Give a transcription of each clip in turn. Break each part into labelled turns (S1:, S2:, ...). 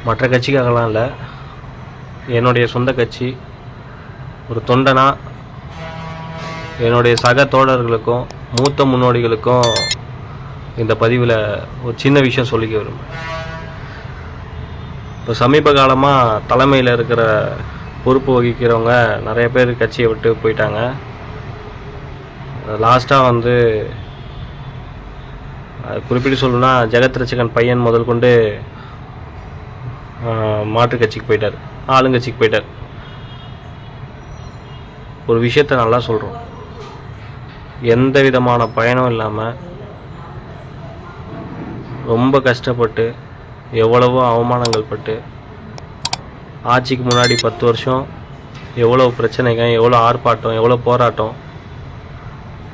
S1: மற்ற கட்சிக்காகலாம் இல்லை, என்னுடைய சொந்த கட்சி. ஒரு தொண்டனா என்னுடைய சக தோழர்களுக்கும் மூத்த முன்னோடிகளுக்கும் இந்த பதிவில் ஒரு சின்ன விஷயம் சொல்லிக்க விரும்புகிறேன். இப்போ சமீப காலமாக தலைமையில் இருக்கிற பொறுப்பு வகிக்கிறவங்க நிறைய பேர் கட்சியை விட்டு போயிட்டாங்க. லாஸ்ட்டாக குறிப்பிட்டு சொல்லணும்னா ஜெகத் ரட்சகன் பையன் முதல் கொண்டு மாற்று கட்சிக்கு போயிட்டார், ஆளுங்கட்சிக்கு போயிட்டார். ஒரு விஷயத்த நல்லா சொல்கிறோம், எந்த விதமான பயனும் இல்லாமல் ரொம்ப கஷ்டப்பட்டு எவ்வளவோ அவமானங்கள் பட்டு ஆட்சிக்கு முன்னாடி 10 வருஷம் எவ்வளோ பிரச்சனைகள், எவ்வளோ ஆர்ப்பாட்டம், எவ்வளோ போராட்டம்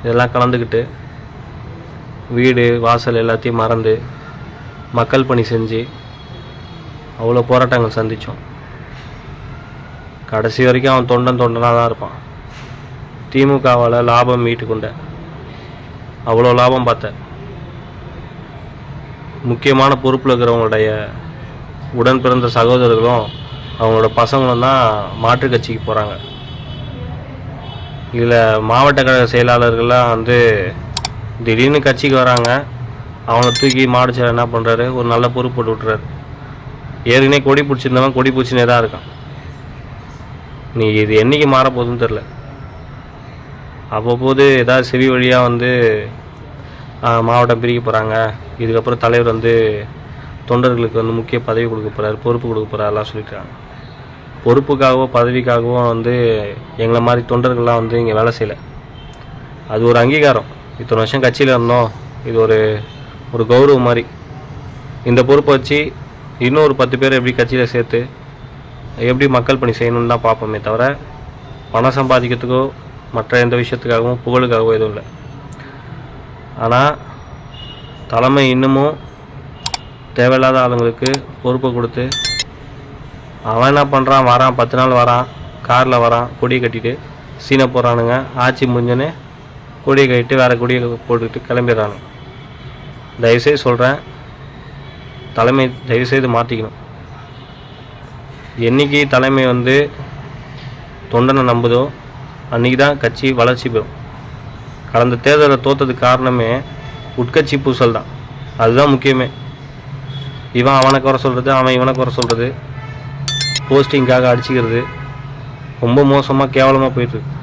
S1: இதெல்லாம் கலந்துக்கிட்டு வீடு வாசல் எல்லாத்தையும் மறந்து மக்கள் பணி செஞ்சு அவ்வளோ போராட்டங்கள் சந்தித்தோம். கடைசி வரைக்கும் அவன் தொண்டனாக தான் இருப்பான். திமுகவால் லாபம் மீட்டு கொண்ட அவ்வளோ லாபம் பார்த்த முக்கியமான பொறுப்பில் இருக்கிறவங்களுடைய உடன் பிறந்த சகோதரர்களும் அவங்களோட பசங்களும் தான் மாற்றுக் கட்சிக்கு போகிறாங்க. இதில் மாவட்ட கழக செயலாளர்கள்லாம் திடீர்னு கட்சிக்கு வராங்க. அவனை தூக்கி மாடுச்சார் என்ன பண்ணுறாரு, ஒரு நல்ல பொறுப்பு போட்டு விட்டுறாரு. ஏற்கனவே கொடி பிடிச்சிருந்தவன் கொடி பிடிச்சினே தான் இருக்கான். நீ இது என்றைக்கு மாறப்போகுதுன்னு தெரில. அவ்வப்போது ஏதாவது செவி வழியாக மாவட்டம் பிரிக்க போகிறாங்க, இதுக்கப்புறம் தலைவர் தொண்டர்களுக்கு முக்கிய பதவி கொடுக்க போகிறார், பொறுப்பு கொடுக்க போகிறாரெல்லாம் சொல்லிட்டாங்க. பொறுப்புக்காகவோ பதவிக்காகவோ எங்களை மாதிரி தொண்டர்கள்லாம் இங்கே வேலை செய்யலை. அது ஒரு அங்கீகாரம். இத்தனை வருஷம் கட்சியில் இருந்தோம், இது ஒரு கௌரவம் மாதிரி. இந்த பொறுப்பை வச்சு இன்னொரு 10 பேர் எப்படி கட்சியில் சேர்த்து எப்படி மக்கள் பணி செய்யணும்னு தான் பார்ப்போமே தவிர பணம் சம்பாதிக்கிறதுக்கோ மற்ற எந்த விஷயத்துக்காகவும் புகழுக்காகவோ எதுவும் இல்லை. ஆனால் தலைமை இன்னமும் தேவையில்லாத ஆளுங்களுக்கு பொறுப்பை கொடுத்து அவன் என்ன பண்ணுறான், வரான் 10 நாள் வரான், காரில் வரான், கொடியை கட்டிட்டு சீனை போடுறானுங்க. ஆட்சி முடிஞ்சோன்னே கொடியை கட்டிட்டு வேறு கொடியை போட்டுக்கிட்டு கிளம்பிடுறானுங்க. தயவுசெய்து சொல்கிறேன், தலைமை தயவுசெய்து மாற்றிக்கணும். என்றைக்கு தலைமை தொண்டனை நம்புதோ அன்றைக்கி தான் கட்சி வளர்ச்சி பெறும். கடந்த தேர்தலில் தோற்றதுக்கு காரணமே உட்கட்சி பூசல் தான். அதுதான் முக்கியமே. இவன் அவனை குறை சொல்கிறது, அவன் இவனை குறை சொல்கிறது, போஸ்டிங்காக அடிச்சுக்கிறது ரொம்ப மோசமாக கேவலமாக போயிட்டுருக்கு.